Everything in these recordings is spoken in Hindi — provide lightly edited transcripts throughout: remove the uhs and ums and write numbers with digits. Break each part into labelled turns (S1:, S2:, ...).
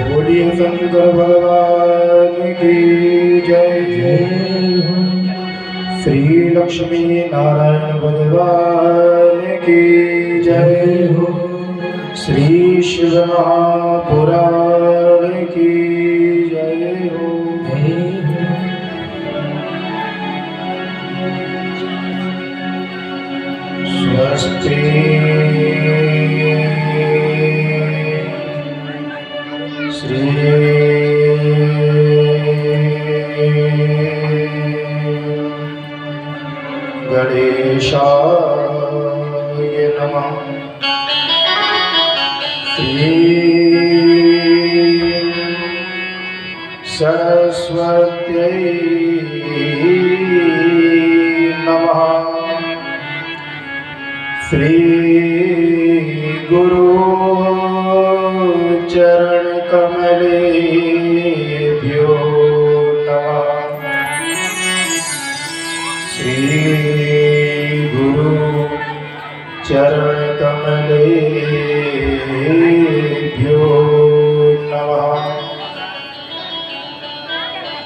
S1: बोलिए शंकर भगवान की जय। श्री लक्ष्मी नारायण भगवान की जय हो। श्री शिव महापुराण की जय हो। स्वस्ति श्री गणेशाय नमः। श्री सरस्वत्यै नमः। श्री गुरु चरण कमलेभ्यो नमः। श्री गुरु चरण कमलेभ्यो नमः।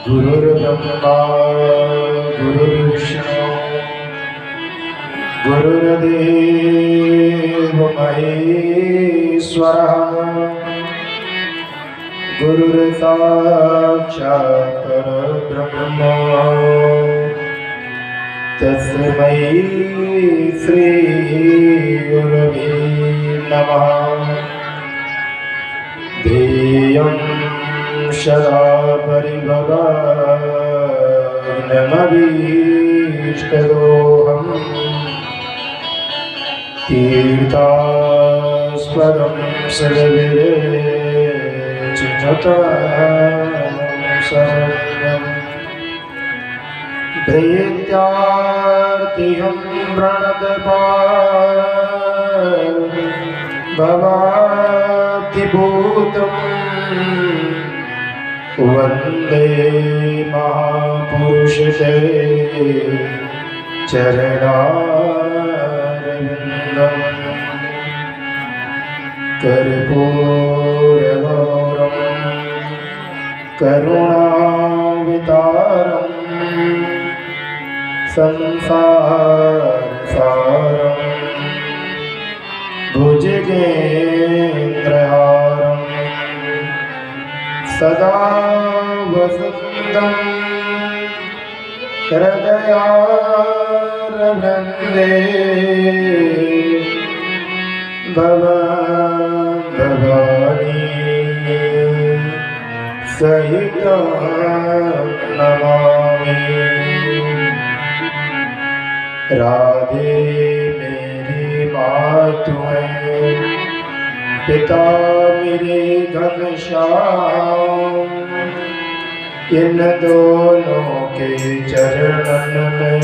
S1: गुरुर्ब्रह्मा गुरुर्विष्णु गुरुर्देव महेश्वरः गुरुर्साक्षात् परब्रह्म तस्मै श्री गुरवे नमः। ध्येयं सदा परिभवान्नमभीष्टदोहम् तीर्थास्पदं सर्वविरचितं शरण्यं दैत्यार्तिहं प्रणतपावभवाब्धिभूतं वन्दे महापुरुषते चरणारविन्दम्। कर्पूरगौरं करुणावतारं संसारसारं भुजगेन्द्रहारं सदा वसन्तं हृदयारविन्दे भवानी सहितं नमामि। राधे मेरी मातु है, पिता मेरे घनश्याम, इन दोनों के चरणन में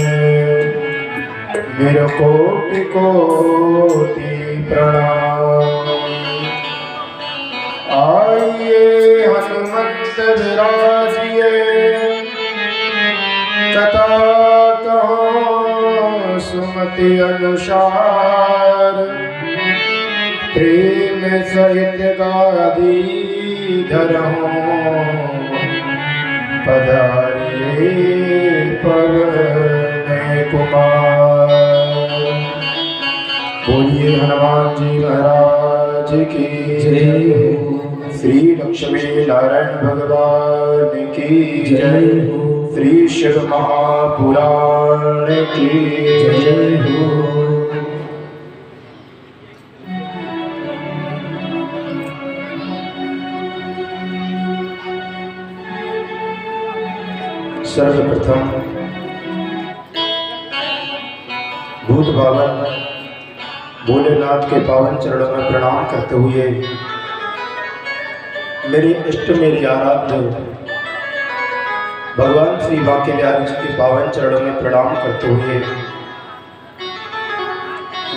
S1: मेरा कोटि कोटि प्रणाम। आइए हनुमंत विराजिए, कथा कहो सुमति अनुसार, प्रेम सहित गादी धरहूं पधारिए पवन कुमार। बोलिए हनुमान जी महाराज की जय हो। श्री लक्ष्मी नारायण भगवान की जय हो। श्री शिव महापुराण की जय हो। सर्वप्रथम भूत भावन भोलेनाथ के पावन चरणों में प्रणाम करते हुए, मेरे इष्ट मेरी आराध्य भगवान श्री बांके बिहारी जी के पावन चरणों में प्रणाम करते हुए,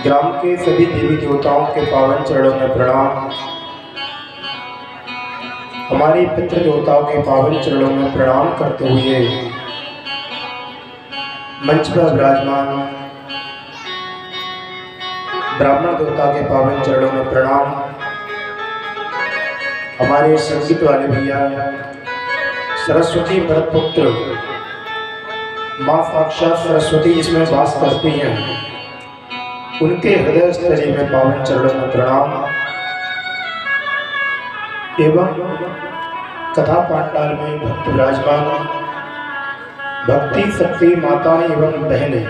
S1: ग्राम के सभी देवी देवताओं के पावन चरणों में प्रणाम, हमारे पितृ देवताओं के पावन चरणों में प्रणाम करते हुए, मंच पर विराजमान ब्राह्मण देवता के पावन चरणों में प्रणाम। हमारे संगीत वाले भैया सरस्वती भरतपुत्र माँ साक्षात सरस्वती जिसमें वास करती हैं, उनके हृदय स्थली में पावन चरणों में प्रणाम। एवं कथा पांडाल में भक्त विराजमान भक्ति शक्ति माताएं एवं बहनें,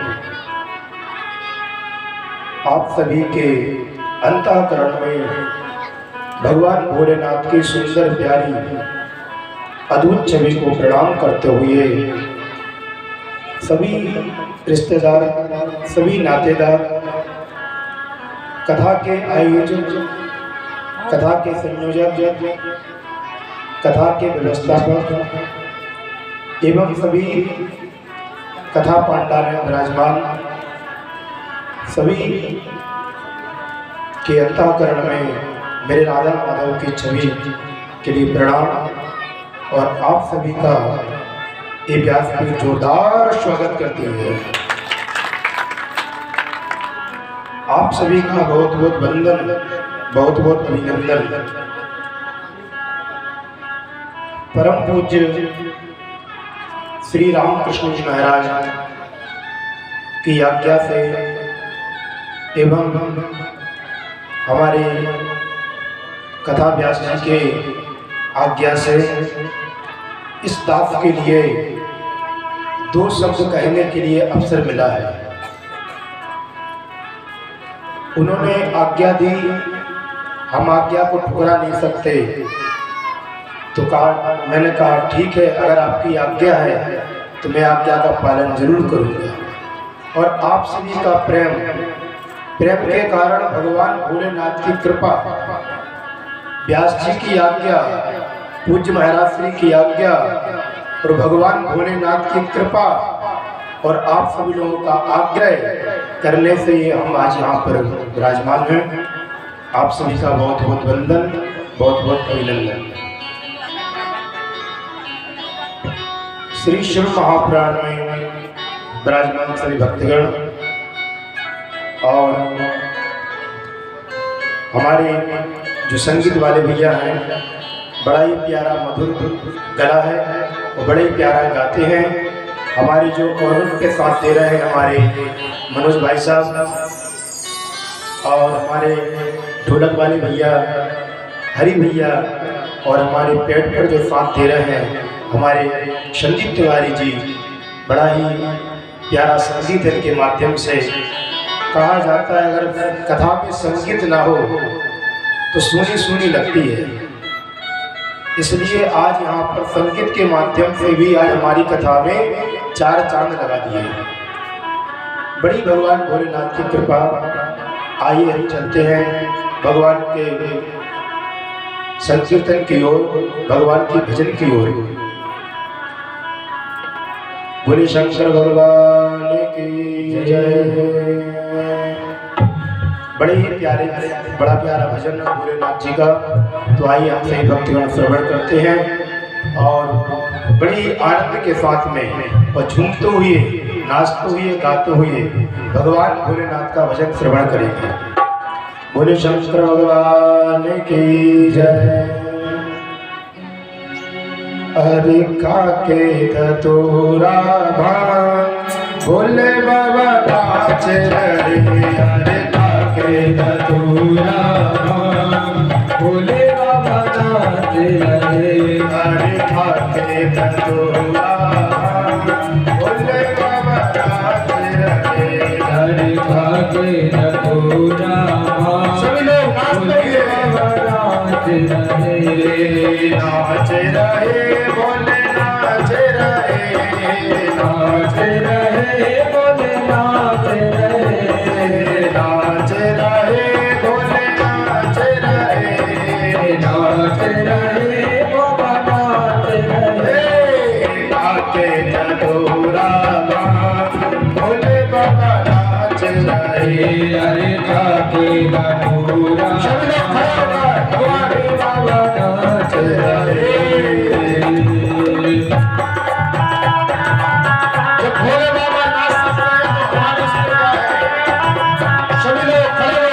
S1: आप सभी के अंतःकरण में भगवान भोलेनाथ की सुंदर प्यारी अद्भुत छवि को प्रणाम करते हुए सभी रिश्तेदार, सभी नातेदार, कथा के आयोजक, कथा के संयोजक, कथा के व्यवस्थापक एवं सभी कथा पांडाल में विराजमान सभी के अंतःकरण में मेरे राधा माधव की छवि के लिए प्रणाम और आप सभी का ये व्यासपीठ जोरदार स्वागत करती है। आप सभी का बहुत बहुत वंदन, बहुत बहुत अभिनंदन। परम पूज्य श्री रामकृष्ण जी महाराज की आज्ञा से एवं हमारे कथा व्यास जी के आज्ञा से इस दास के लिए दो शब्द कहने के लिए अवसर मिला है। उन्होंने आज्ञा दी, हम आज्ञा को ठुकरा नहीं सकते, तो मैंने कहा ठीक है, अगर आपकी आज्ञा है तो मैं आज्ञा का पालन जरूर करूंगा। और आप सभी का प्रेम के कारण भगवान भोलेनाथ की कृपा, व्यास जी की आज्ञा, पूज्य महाराज श्री की आज्ञा और भगवान भोलेनाथ की कृपा और आप सभी लोगों का आग्रह करने से ये हम आज यहाँ पर विराजमान हैं। आप सभी का बहुत बहुत वंदन, बहुत बहुत अभिनंदन। श्री शिव महापुराण में विराजमान सभी भक्तगण और हमारे जो संगीत वाले भैया हैं, बड़ा ही प्यारा मधुर गला है और बड़े ही प्यारा गाते हैं। हमारी जो औरत के साथ दे रहे हैं हमारे मनोज भाई साहब और हमारे ढोलक वाले भैया हरि भैया और हमारे पेट पर जो साथ दे रहे हैं हमारे संदीप तिवारी जी, बड़ा ही प्यारा संगीत है। के माध्यम से कहा जाता है अगर कथा में संगीत ना हो तो सूनी सूनी लगती है, इसलिए आज यहाँ पर संगीत के माध्यम से भी आज हमारी कथा में चार चांद लगा दिए। बड़ी भगवान भोलेनाथ की कृपा। आइए हम चलते हैं भगवान के संकीर्तन की ओर, भगवान की भजन की ओर। बोले शंकर भगवान की जय। बड़े ही प्यारे, बड़ा प्यारा भजन भोलेनाथ जी का। तो आइए हम सही भक्तगण श्रवण करते हैं और बड़ी आनंद के साथ में और झूमते हुए, नाचते हुए, गाते हुए भगवान भोलेनाथ का भजन श्रवण करेंगे। बोले शंकर भगवान की जय। अरे काके धतूरा भांग भोले बाबा नाच रहे। अरे काके धतूरा भांग भोले बाबा नाच रहे। अरे काके धतूरा भांग भोले बाबा नाच रहे। अरे काके धतूरा भांग सभी लोग भोले बाबा नाच रहे। नाच रहे भोले नाच रहे। नाच रहे भोले नाच रहे। नाच रहे भोले नाच रहे। नाच रहे बाबा नाच रहे। काके धतूरा भांग भोले बाबा नाच रहे। अरे काके धतूरा भोले बाबा नाच रहे। भोले बाबा नाच सकते हैं तो हमारे सभी लोग खड़े हो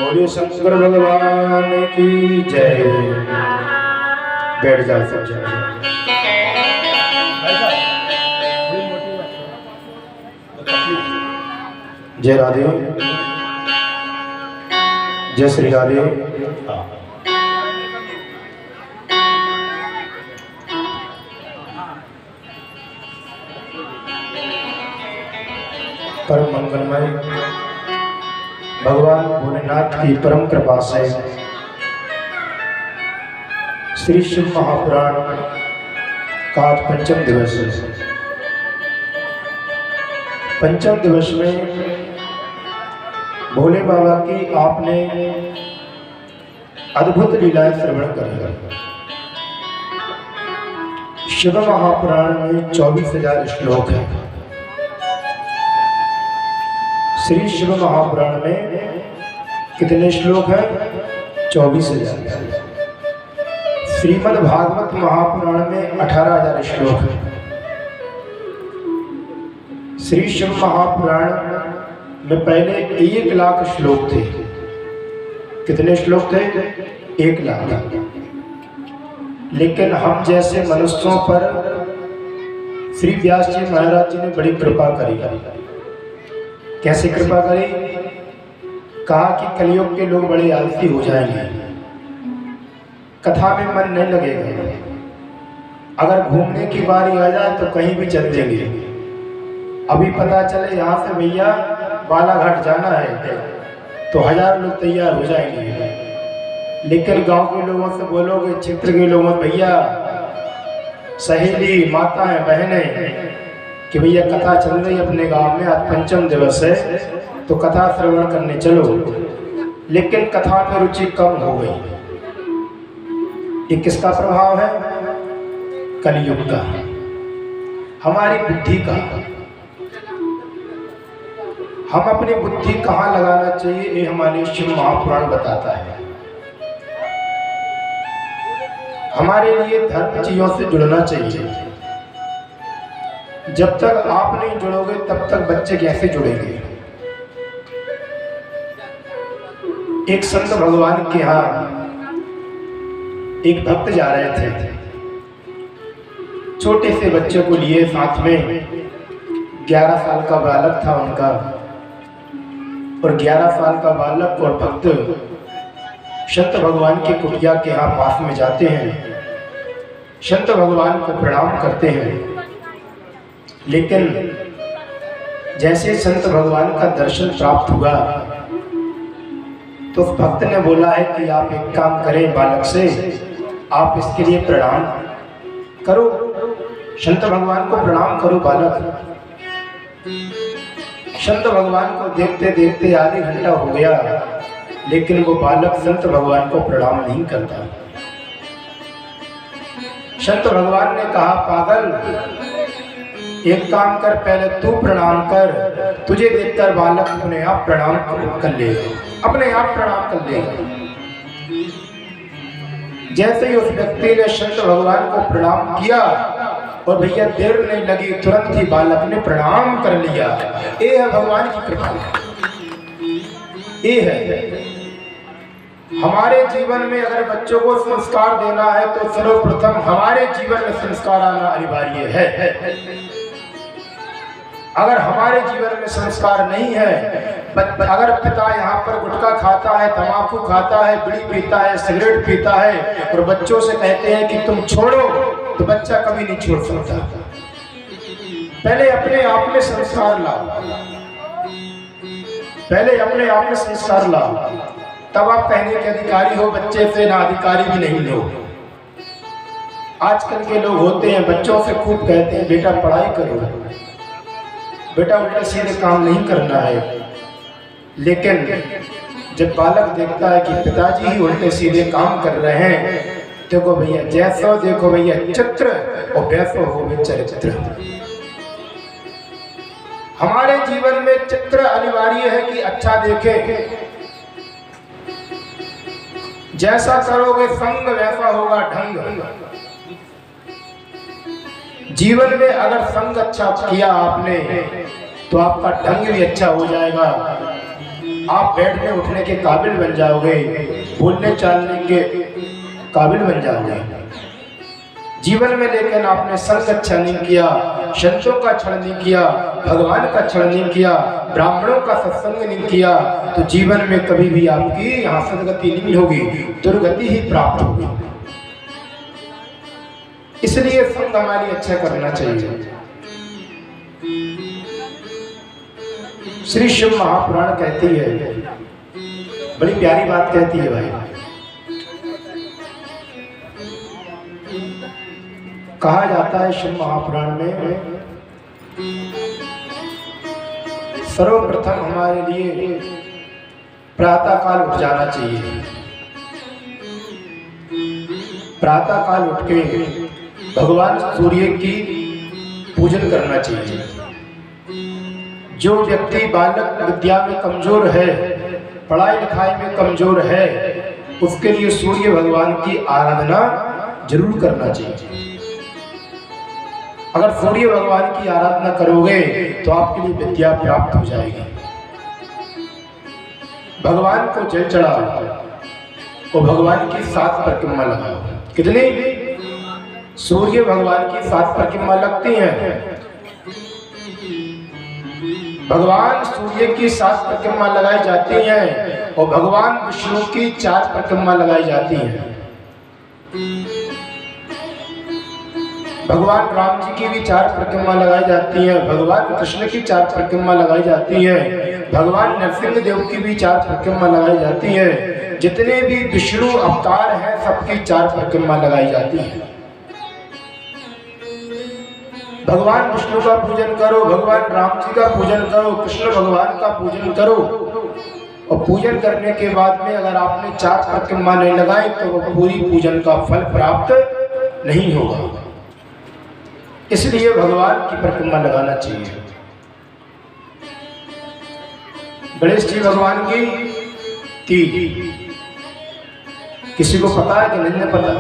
S1: बोले शंकर भगवान की जय। बैठ जाओ सब जगह। जय राधे, जय श्री राधे। परम मंगलमय भगवान भोलेनाथ की परम कृपा से श्री शिव महापुराण का आज पंचम दिवस है। पंचम दिवस में भोले बाबा की आपने अद्भुत लीलाएं श्रवण करी। शिव महापुराण में 24,000 श्लोक हैं। श्री शिव महापुराण में कितने श्लोक हैं? 24,000। श्रीमद् भागवत महापुराण में 18,000 श्लोक हैं। श्री शिव महापुराण में पहले 1 लाख श्लोक थे। कितने श्लोक थे? 1 लाख। लेकिन हम जैसे मनुष्यों पर श्री व्यास जी महाराज जी ने बड़ी कृपा करी। कैसे कृपा करी? कहा कि कलयुग के लोग बड़े आलसी हो जाएंगे, कथा में मन नहीं लगेगा, अगर घूमने की बारी आ जाए तो कहीं भी चल देंगे। अभी पता चले यहाँ से भैया बालाघाट जाना है तो 1000 लोग तैयार हो जाएंगे। लेकिन गांव के लोगों से बोलोगे, क्षेत्र के लोगों से, भैया सहेली माताएं बहनें कि भैया कथा चल रही अपने गांव में, आज पंचम दिवस है तो कथा श्रवण करने चलो। लेकिन कथा में रुचि कम हो गई। ये किसका प्रभाव है? कलयुग का, हमारी बुद्धि का। हम अपनी बुद्धि कहाँ लगाना चाहिए ये हमारे शिव महापुराण बताता है। हमारे लिए धर्म चीजों से जुड़ना चाहिए। जब तक आप नहीं जुड़ोगे तब तक बच्चे कैसे जुड़ेंगे? एक संत भगवान के यहाँ एक भक्त जा रहे थे। छोटे से बच्चे को लिए साथ में, 11 साल का बालक था उनका। और 11 साल का बालक और भक्त संत भगवान की कुटिया के यहाँ पास में जाते हैं, संत भगवान को प्रणाम करते हैं। लेकिन जैसे संत भगवान का दर्शन प्राप्त हुआ तो भक्त ने बोला है कि आप एक काम करें, बालक से आप इसके लिए प्रणाम करो, संत भगवान को प्रणाम करो बालक। संत भगवान को देखते देखते आधे घंटा हो गया, लेकिन वो बालक संत भगवान को प्रणाम नहीं करता। संत भगवान ने कहा, पागल, एक काम कर, पहले तू प्रणाम कर, तुझे देखकर बालक अपने आप प्रणाम कर लेगा, अपने आप प्रणाम कर लेगा। जैसे ही उस व्यक्ति ने संत भगवान को प्रणाम किया और भैया देर नहीं लगी, तुरंत ही बालक ने प्रणाम कर लिया। ये है भगवान की कृपा। ये है हमारे जीवन में अगर बच्चों को संस्कार देना है तो सर्वप्रथम हमारे जीवन में संस्कार आना अनिवार्य है। अगर हमारे जीवन में संस्कार नहीं है, अगर पिता यहाँ पर गुटखा खाता है, तंबाकू खाता है, बीड़ी पीता है, सिगरेट पीता है और बच्चों से कहते हैं कि तुम छोड़ो, तो बच्चा कभी नहीं छोड़ सकता। पहले अपने आप में संस्कार लाओ, पहले अपने आप में संस्कार लाओ, तब आप कहने के अधिकारी हो। बच्चे से ना अधिकारी भी नहीं हो। आजकल के लोग होते हैं बच्चों से खूब कहते हैं बेटा पढ़ाई करो, बेटा उल्टे सीधे काम नहीं करना है। लेकिन जब बालक देखता है कि पिताजी ही उल्टे सीधे काम कर रहे हैं, देखो भैया जैसा देखो भैया चित्र और वैसा हो चरित्र। हमारे जीवन में चित्र अनिवार्य है कि अच्छा देखें। जैसा करोगे संग वैसा होगा ढंग। जीवन में अगर संग अच्छा किया आपने तो आपका ढंग भी अच्छा हो जाएगा। आप बैठने उठने के काबिल बन जाओगे, बोलने चालने के काबिल बन जाओगे। जीवन में लेकिन आपने संग अच्छा नहीं किया, संतों का क्षण नहीं किया, भगवान का क्षण नहीं किया, ब्राह्मणों का सत्संग नहीं किया, तो जीवन में कभी भी आपकी यहाँ सदगति नहीं होगी, दुर्गति ही प्राप्त होगी। इसलिए संग हमारी अच्छा करना चाहिए। श्री शिव महापुराण कहती है, बड़ी प्यारी बात कहती है भाई। कहा जाता है शिव महापुराण में, सर्वप्रथम हमारे लिए प्रातः काल उठ जाना चाहिए। प्रातः काल उठ के भगवान सूर्य की पूजन करना चाहिए। जो व्यक्ति बालक विद्या में कमजोर है, पढ़ाई लिखाई में कमजोर है, उसके लिए सूर्य भगवान की आराधना जरूर करना चाहिए। अगर सूर्य भगवान की आराधना करोगे तो आपके लिए विद्या प्राप्त हो जाएगी। भगवान को जल चढ़ाओ और भगवान की 7 परिक्रमा लगाओ। कितनी? सूर्य भगवान की 7 परिक्रमा लगती हैं। भगवान सूर्य की 7 परिक्रमा लगाई जाती हैं और भगवान विष्णु की 4 परिक्रमा लगाई जाती हैं। भगवान राम जी की भी 4 परिक्रमा लगाई जाती हैं, भगवान कृष्ण की 4 परिक्रमा लगाई जाती हैं, भगवान नरसिंह देव की भी 4 परिक्रमा लगाई जाती हैं। जितने भी विष्णु अवतार हैं सबकी 4 परिक्रमा लगाई जाती हैं। भगवान विष्णु का पूजन करो, भगवान राम जी का पूजन करो, कृष्ण भगवान का पूजन करो। और पूजन करने के बाद में अगर आपने 4 परिक्रमा नहीं लगाई तो वो पूरी पूजन का फल प्राप्त नहीं होगा। इसलिए भगवान की परिक्रमा लगाना चाहिए। गणेश जी भगवान की 3, किसी को पता है कि नहीं पता?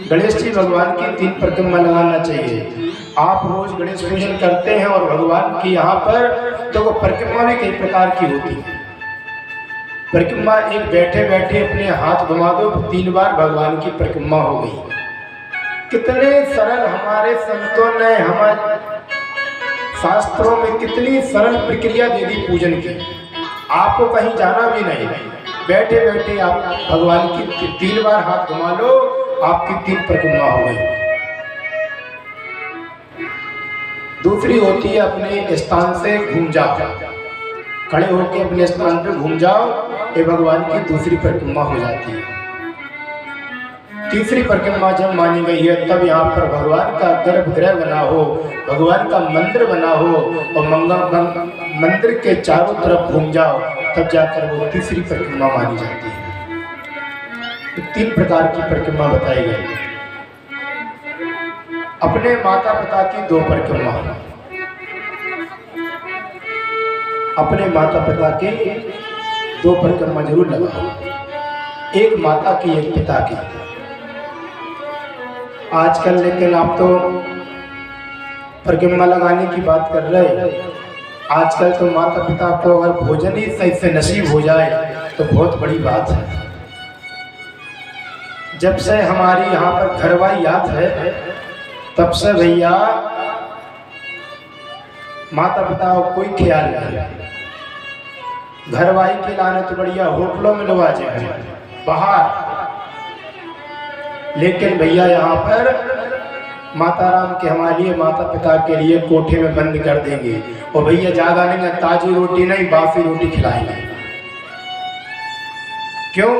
S1: गणेश जी भगवान की 3 परिक्रमा लगाना चाहिए। आप रोज गणेश पूजन करते हैं और भगवान की यहाँ पर, तो वो परिक्रमा भी कई प्रकार की होती है। परिक्रमा एक बैठे बैठे अपने हाथ घुमा दो, 3 बार भगवान की परिक्रमा हो गई। कितने सरल हमारे संतों ने, हमारे शास्त्रों में कितनी सरल प्रक्रिया दे दी पूजन की। आपको कहीं जाना भी नहीं, बैठे बैठे आप भगवान की 3 बार हाथ घुमा लो, आपकी 3 परिक्रमा हो गई। दूसरी होती है अपने स्थान से घूम जाओ, खड़े होकर अपने स्थान पे घूम जाओ, ये भगवान की दूसरी परिक्रमा हो जाती है। तीसरी परिक्रमा जब मानी गई है तब यहाँ पर भगवान का गर्भगृह बना हो, भगवान का मंदिर बना हो और मंदिर के चारों तरफ घूम जाओ, तब जाकर वो तीसरी परिक्रमा मानी जाती है। तो 3 प्रकार की परिक्रमा बताई गई। अपने माता पिता की 2 परिक्रमा, अपने माता पिता की 2 परिक्रमा जरूर लगाओ, एक माता की एक पिता की। आजकल लेकिन आप तो परिक्रमा लगाने की बात कर रहे हैं। आजकल तो माता पिता को अगर भोजन ही सही से नसीब हो जाए तो बहुत बड़ी बात है। जब से हमारी यहाँ पर घरवाई याद है तब से भैया माता पिता को कोई ख्याल नहीं। घरवाई के लाने तो बढ़िया होटलों में लगा जाए बाहर, लेकिन भैया यहाँ पर माता राम के हमारे लिए, माता पिता के लिए कोठे में बंद कर देंगे और भैया ज्यादा नहीं, ताजी रोटी नहीं बासी रोटी खिलाएंगे। क्यों?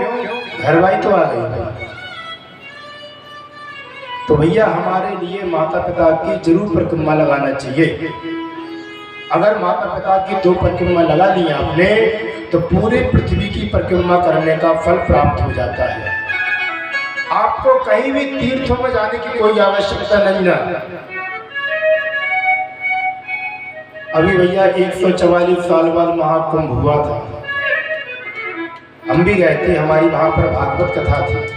S1: घरवाई तो आ गई। तो भैया हमारे लिए माता पिता की जरूर परिक्रमा लगाना चाहिए। अगर माता पिता की 2 परिक्रमा लगा ली आपने तो पूरे पृथ्वी की परिक्रमा करने का फल प्राप्त हो जाता है। आपको कहीं भी तीर्थों में जाने की कोई आवश्यकता नहीं ना। अभी भैया 144 साल बाद महाकुंभ हुआ था, हम भी गए थे, हमारी वहां पर भागवत कथा थी।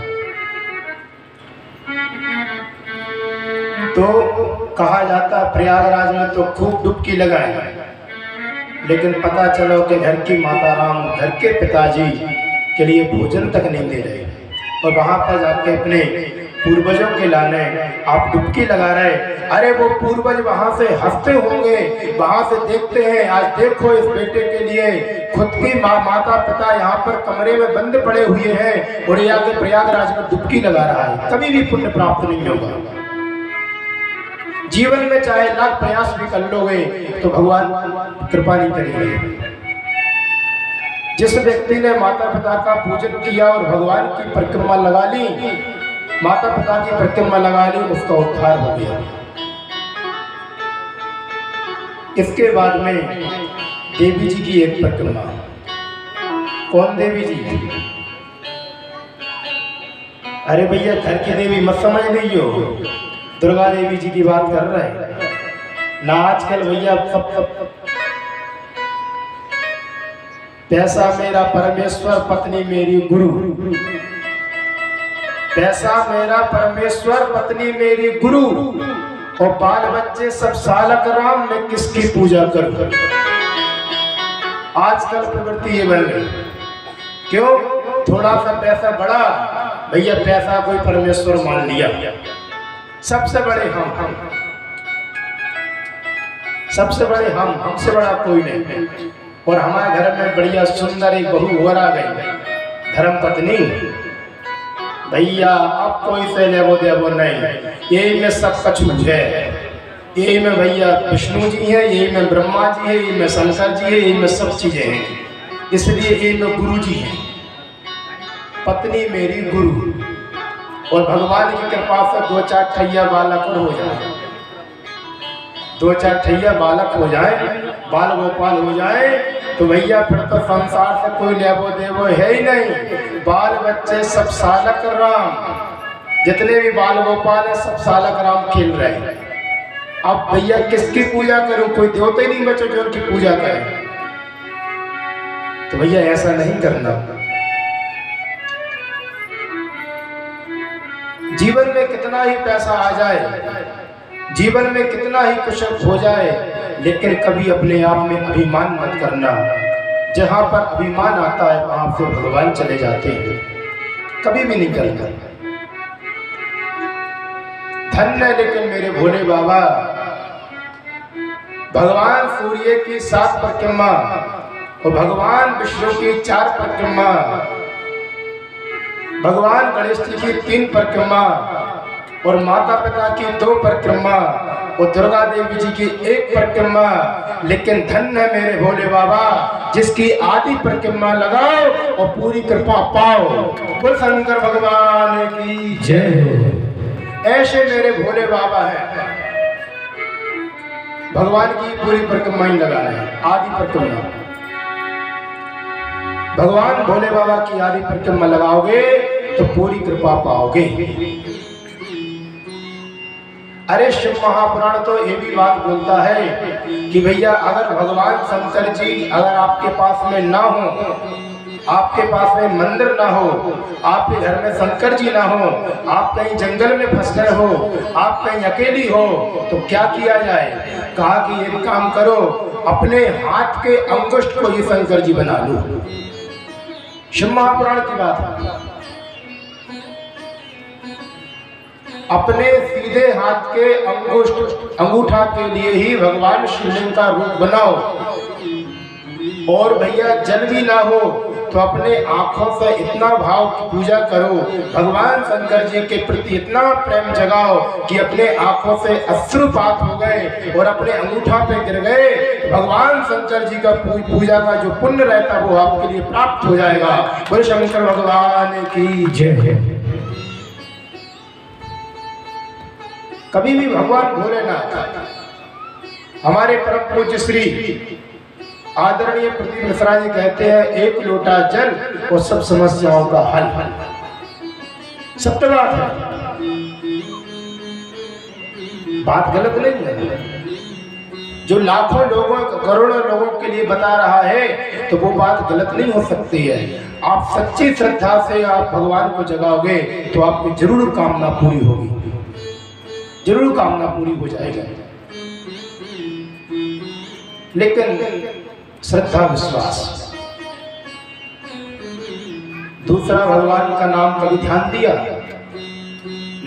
S1: तो कहा जाता प्रयागराज में तो खूब डुबकी लगाए, लेकिन पता चलो कि घर की माता राम घर के पिताजी के लिए भोजन तक नहीं दे रहे, और वहाँ पर जाके अपने पूर्वजों के लाने आप डुबकी लगा रहे। अरे वो पूर्वज वहाँ से हंसते होंगे, वहाँ से देखते हैं आज देखो इस बेटे के लिए खुद की माता पिता यहाँ पर कमरे में बंद पड़े हुए हैं और ये आगे प्रयागराज में डुबकी लगा रहा है। कभी भी पुण्य प्राप्त नहीं होगा। जीवन में चाहे लाख प्रयास भी कर लोगे तो भगवान कृपा नहीं करेंगे। जिस व्यक्ति ने माता पिता का पूजन किया और भगवान की परिक्रमा लगा ली, माता पिता की परिक्रमा लगा ली, उसका उद्धार हो गया। इसके बाद में देवी जी की एक परिक्रमा। कौन देवी जी? अरे भैया घर की देवी मत समझ लीजिए, दुर्गा देवी जी की बात कर रहे हैं ना। आजकल भैया सब पैसा मेरा परमेश्वर पत्नी मेरी गुरु, पैसा मेरा परमेश्वर पत्नी मेरी गुरु, और बाल बच्चे सब सालक राम, मैं किसकी पूजा करूं। आजकल प्रवृत्ति ये बन गई। क्यों? थोड़ा सा पैसा बढ़ा, भैया पैसा कोई परमेश्वर मान लिया। सबसे बड़े हम, सबसे बड़े हम, हमसे बड़ा कोई नहीं। और हमारे घर में बढ़िया सुंदर एक बहू और आ गई, धर्म पत्नी। भैया अब कोई से लेवो देवो नहीं, यही में सब कुछ है। यही में भैया विष्णु जी है, यही में ब्रह्मा जी है, यही में शंकर जी है, यही में सब चीजें हैं। इसलिए यही में गुरु जी है। पत्नी मेरी गुरु, और भगवान की कृपा से दो चार ठैया बालक हो जाए, दो चार ठैया बालक हो जाए, बाल गोपाल हो जाए, तो भैया फिर तो संसार से कोई लेवो देवो है ही नहीं। बाल बच्चे सब सालक राम, जितने भी बाल गोपाल है सब सालक राम खेल रहे हैं। अब भैया किसकी पूजा करूं? कोई देवता ही नहीं बचे जो उनकी पूजा करें। तो भैया ऐसा नहीं करना। जीवन में कितना ही पैसा आ जाए, जीवन में कितना ही कुछ हो जाए, लेकिन कभी अपने आप में अभिमान मत करना। जहां पर अभिमान आता है वहां से भगवान चले जाते हैं। कभी भी नहीं करना। धन्य लेकिन मेरे भोले बाबा, भगवान सूर्य की 7 परिक्रमा और भगवान विष्णु की 4 परिक्रमा, भगवान गणेश जी की 3 परिक्रमा और माता पिता की 2 परिक्रमा और दुर्गा देवी जी की 1 परिक्रमा। लेकिन धन्य है मेरे भोले बाबा जिसकी आदि परिक्रमा लगाओ और पूरी कृपा पाओ। बोल शंकर भगवान की जय। ऐसे मेरे भोले बाबा हैं, भगवान की पूरी परिक्रमा ही लगाना है। आदि परिक्रमा भगवान भोले बाबा की आदि परिक्रमा लगाओगे तो पूरी कृपा पाओगे। अरे शिव महापुराण तो ये भी बात बोलता है कि भैया अगर भगवान शंकर जी अगर आपके पास में ना हो, आपके पास में मंदिर ना हो, आपके घर में शंकर जी ना हो, आप कहीं जंगल में फंस गए हो, आप कहीं अकेली हो, तो क्या किया जाए? कहा कि एक काम करो, अपने हाथ के अंगुष्ठ को ये शंकर जी बना लो। शिव महापुराण की बात है। अपने सीधे हाथ के अंगूठा के लिए ही भगवान शिवलिंग का रूप बनाओ। और भैया जल भी ना हो तो अपने आंखों से इतना भाव की पूजा करो, भगवान शंकर जी के प्रति इतना प्रेम जगाओ कि अपने आंखों से अश्रुपात हो गए और अपने अंगूठा पे गिर गए। भगवान शंकर जी का पूजा का जो पुण्य रहता वो आपके लिए प्राप्त हो जाएगा। बोले शंकर भगवान की जय। कभी भी भगवान भोलेनाथ हमारे परम पूज्य श्री आदरणीय प्रदीप मिश्रा जी कहते हैं, एक लोटा जल और सब समस्याओं का हल। सत्य बात है, बात गलत नहीं है। जो लाखों लोगों करोड़ों लोगों के लिए बता रहा है तो वो बात गलत नहीं हो सकती है। आप सच्ची श्रद्धा से आप भगवान को जगाओगे तो आपकी जरूर कामना पूरी होगी, जरूर कामना पूरी हो जाएगी। लेकिन श्रद्धा विश्वास। दूसरा भगवान का नाम कभी ध्यान दिया?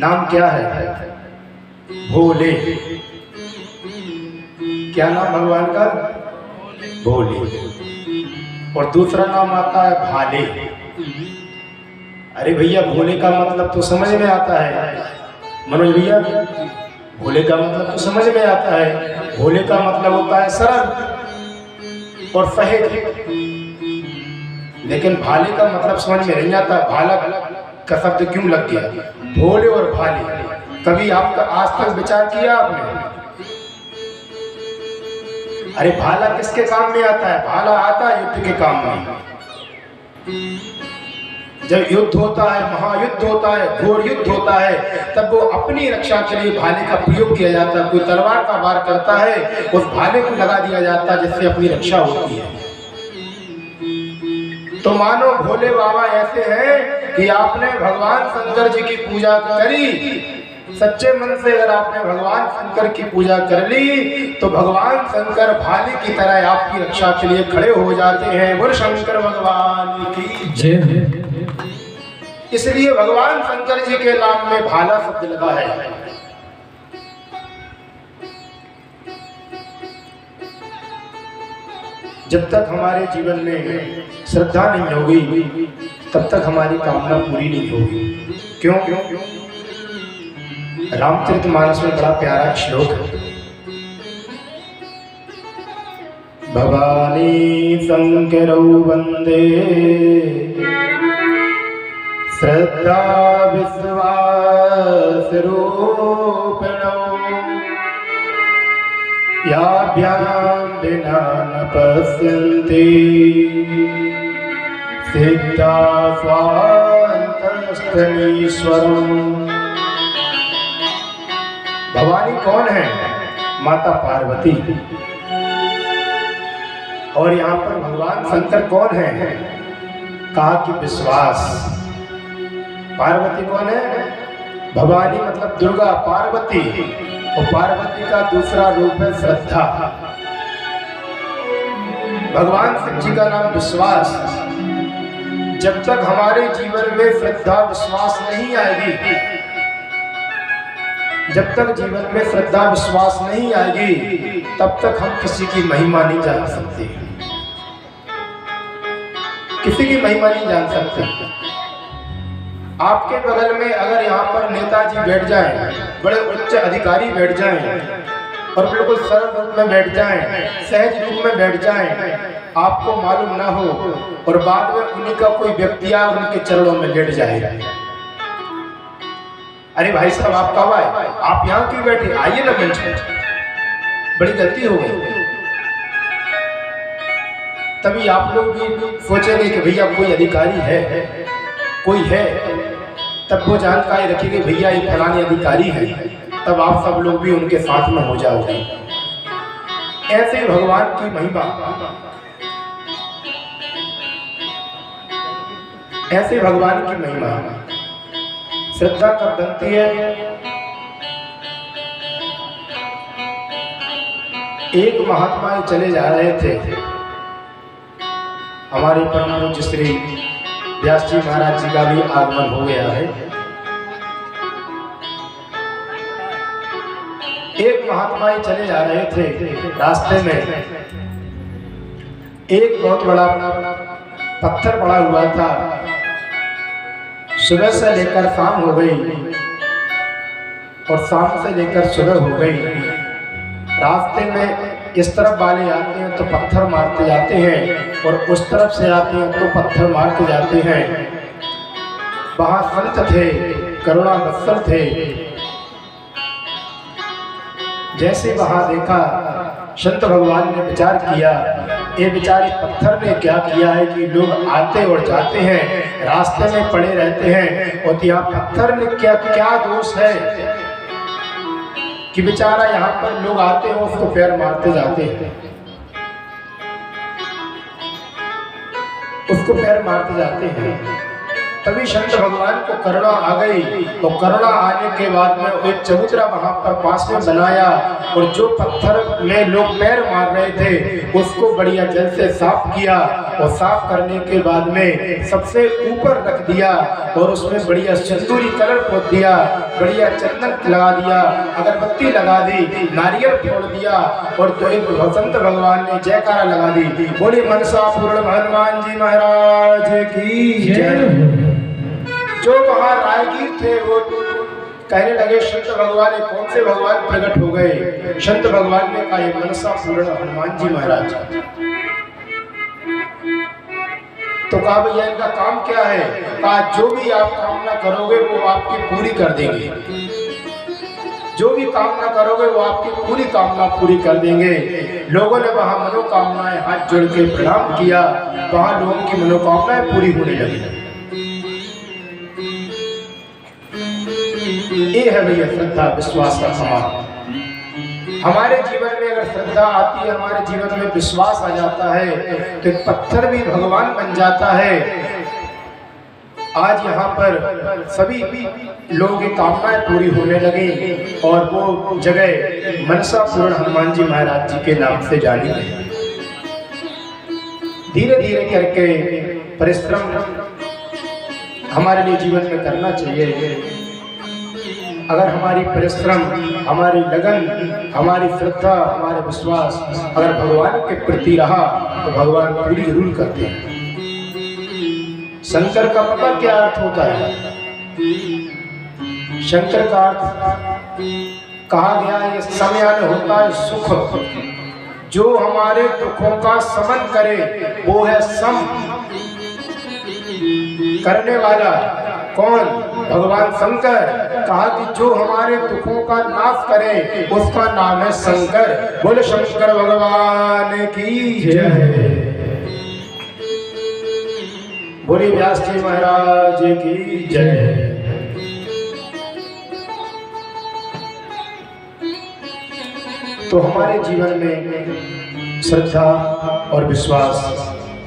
S1: नाम क्या है? भोले। क्या नाम भगवान का? भोले। और दूसरा नाम आता है भाले। अरे भैया, भोले का मतलब तो समझ में आता है मनोज भैया, भोले का मतलब तो समझ में आता है। भोले का मतलब होता है सरल और सहज, लेकिन भाले का मतलब समझ में नहीं आता। भाला का शब्द क्यों लग गया? भोले और भाले, कभी आपका आज तक विचार किया आपने? अरे भाला किसके काम में आता है? भाला आता है युद्ध के काम में। जब युद्ध होता है, महायुद्ध होता है, घोर युद्ध होता है, तब वो अपनी रक्षा के लिए भाले का प्रयोग किया जाता है। कोई तलवार का वार करता है, उस भाले को लगा दिया जाता है, जिससे अपनी रक्षा होती है। तो मानो भोले बाबा ऐसे हैं कि आपने भगवान शंकर जी की पूजा करी, सच्चे मन से अगर आपने भगवान शंकर की पूजा कर ली, तो भगवान शंकर भाले की तरह आपकी रक्षा के लिए खड़े हो जाते हैं। बोल शंकर भगवान की जय। इसलिए भगवान शंकर जी के नाम में भाला शब्द लगा है। जब तक हमारे जीवन में श्रद्धा नहीं होगी, तब तक हमारी कामना पूरी नहीं होगी। क्यों? रामचरितमानस में बड़ा प्यारा श्लोक है। भवानी शंकरौ वंदे श्रद्धा विश्वास रूपिणौ याभ्यां विना न पश्यन्ति सिद्धा स्वान्तस्थमीश्वरम्। भवानी कौन है? माता पार्वती। और यहाँ पर भगवान शंकर कौन है? कहा कि विश्वास। पार्वती कौन है? भवानी मतलब दुर्गा पार्वती, और पार्वती का दूसरा रूप है श्रद्धा। भगवान शिव जी का नाम विश्वास। जब तक हमारे जीवन में श्रद्धा विश्वास नहीं आएगी, जब तक जीवन में श्रद्धा विश्वास नहीं आएगी, तब तक हम किसी की महिमा नहीं जान सकते, किसी की महिमा नहीं जान सकते। आपके बगल में अगर यहाँ पर नेताजी बैठ जाएं, बड़े उच्च अधिकारी बैठ जाएं, और बिल्कुल सरल रूप में बैठ जाएं, सहज रूप में बैठ जाएं, आपको मालूम ना हो, और बाद में उन्हीं का कोई व्यक्ति आ उनके चरणों में लेट जाएगा। अरे भाई साहब, आप कब आए? आप यहाँ क्यों बैठे? आइए ना मंच पे। बड़ी गलती हो गई। तभी आप लोग भी सोचेंगे कि भैया कोई अधिकारी है, कोई है, तब वो जानकारी रखेंगे भैया ये फलाने अधिकारी है, तब आप सब लोग भी उनके साथ में हो जाओगे। ऐसे भगवान की महिमा, ऐसे भगवान की महिमा श्रद्धा कब बनती है? एक महात्मा चले जा रहे थे, हमारे परम पूज्य श्री व्यास जी महाराज जी का भी आगमन हो गया है। एक महात्मा चले जा रहे थे, रास्ते में एक बहुत बड़ा पत्थर पड़ा हुआ था। सुबह से लेकर शाम हो गई और शाम से लेकर सुबह हो गई। रास्ते में इस तरफ वाले आते हैं तो पत्थर मारते जाते हैं, और उस तरफ से आते हैं तो पत्थर मारते जाते हैं। वहाँ संत थे, करुणा वत्सल थे। जैसे वहाँ देखा, संत भगवान ने विचार किया, ये बेचारे पत्थर ने क्या किया है कि लोग आते और जाते हैं, रास्ते में पड़े रहते हैं, और यहाँ पत्थर ने क्या क्या दोष है कि बेचारा यहाँ पर लोग आते हैं उसको पैर मारते जाते हैं, उसको पैर मारते जाते हैं। तभी संत भगवान को करुणा आ गई। तो करुणा आने के बाद में एक चबूतरा वहां पर पास में बनाया और जो पत्थर में लोग पैर मार रहे थे उसको बढ़िया जल से साफ किया और साफ करने के बाद में सबसे ऊपर रख दिया और उसमें बढ़िया सिंदूरी कलर पोत दिया, बढ़िया चंदन लगा दिया, अगरबत्ती लगा दी, नारियल फोड़ दिया और तो एक संत भगवान ने जयकारा लगा दी, बोली मनसा पूर्ण हनुमान जी महाराज की जय। जो वहां राहगीर थे वो कहने लगे संत भगवान कौन से भगवान प्रकट हो गए। संत भगवान ने कहा ये मनसा पूर्ण हनुमान जी महाराज। तो कहा भैया इनका काम क्या है। कहा जो भी आप कामना करोगे वो आपकी पूरी कर देंगे, जो भी कामना करोगे वो आपकी पूरी कामना पूरी कर देंगे। लोगों ने वहां मनोकामनाएं हाथ जोड़ के प्रणाम किया, वहां लोगों की मनोकामनाएं पूरी होने लगी। ये है भैया श्रद्धा विश्वास का समान। हमारे जीवन में अगर श्रद्धा आती है, हमारे जीवन में विश्वास आ जाता है तो एक पत्थर भी भगवान बन जाता है। आज यहाँ पर सभी लोगों की कामनाएं पूरी होने लगी और वो जगह मनसा पूर्ण हनुमान जी महाराज जी के नाम से जानी गई। धीरे धीरे करके परिश्रम हमारे लिए जीवन में करना चाहिए। अगर हमारी परिश्रम, हमारी लगन, हमारी श्रद्धा, हमारे विश्वास अगर भगवान के प्रति रहा तो भगवान पूरी जरूर करते हैं। शंकर का पता क्या अर्थ होता है। शंकर का अर्थ कहा गया है समयान होता है सुख। जो हमारे दुखों का समन करे वो है सम करने वाला। कौन? भगवान शंकर। कहा कि जो हमारे दुखों का नाश करे उसका नाम है शंकर। बोले शंकर भगवान की जय। बोले व्यास जी महाराज की जय। तो हमारे जीवन में श्रद्धा और विश्वास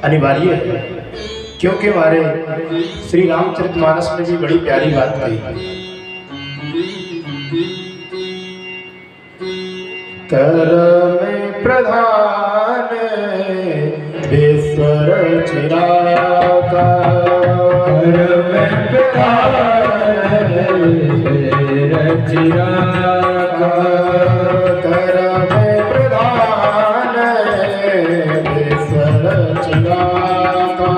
S1: अनिवार्य है, क्योंकि हमारे श्री रामचरितमानस में भी बड़ी प्यारी बात कही। कर में प्रधान विश्वर चिरागा, कर में प्रधान विश्वर चिरागा, कर में प्रधान विश्वर चिरागा,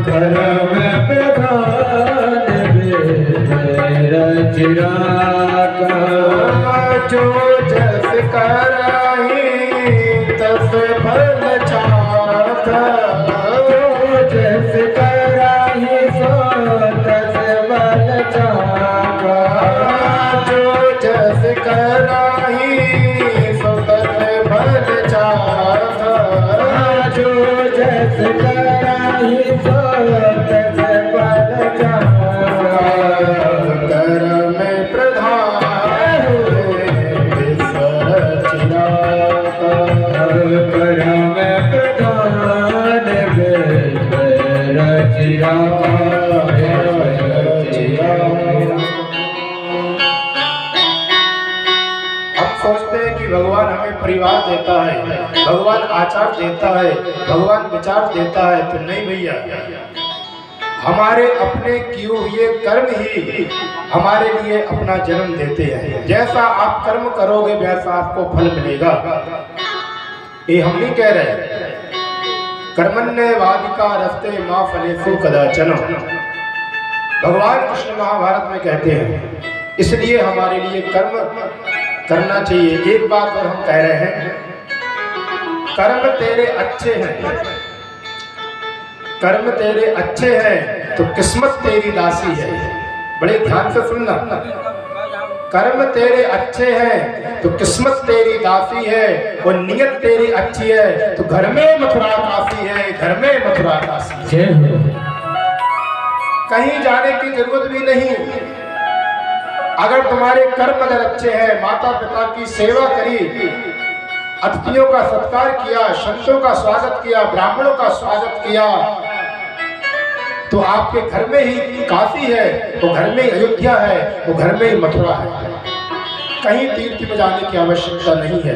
S1: कर में प्रधान विश्वर चिरागा। जो जस कराही तस फल चाखा, जो जस कराही सो तस फल चाखा, जो जस कराही सो तस फल चाखा, जो जस कराही सो तस फल चाखा। कर में प्रधान विश्वर चिरागा, कर में प्रधान विश्वर चिरागा। हम सोचते हैं कि भगवान हमें परिवार देता है, भगवान आचार देता है, भगवान विचार देता है। तो नहीं भैया, हमारे अपने किए हुए कर्म ही हमारे लिए अपना जन्म देते हैं। जैसा आप कर्म करोगे वैसा आपको फल मिलेगा। ये हम नहीं कह रहे। कर्मण्येवाधिका रस्ते मां फलेषु कदाचन, भगवान कृष्ण महाभारत में कहते हैं। इसलिए हमारे लिए कर्म करना चाहिए। एक बात और हम कह रहे हैं, कर्म तेरे अच्छे हैं, कर्म तेरे अच्छे हैं तो किस्मत तेरी दासी है। बड़े ध्यान से सुनना। कर्म तेरे अच्छे हैं तो किस्मत तेरी दासी है, और नियत तेरी अच्छी है तो घर में मथुरा काशी है, घर में मथुरा काशी है। कहीं जाने की जरूरत भी नहीं। अगर तुम्हारे कर्म अगर अच्छे हैं, माता पिता की सेवा करी, अतिथियों का सत्कार किया, संतों का स्वागत किया, ब्राह्मणों का स्वागत किया, तो आपके घर में ही काशी है, वो घर में ही अयोध्या है, वो घर में ही मथुरा है। कहीं तीर्थ में जाने की आवश्यकता नहीं है।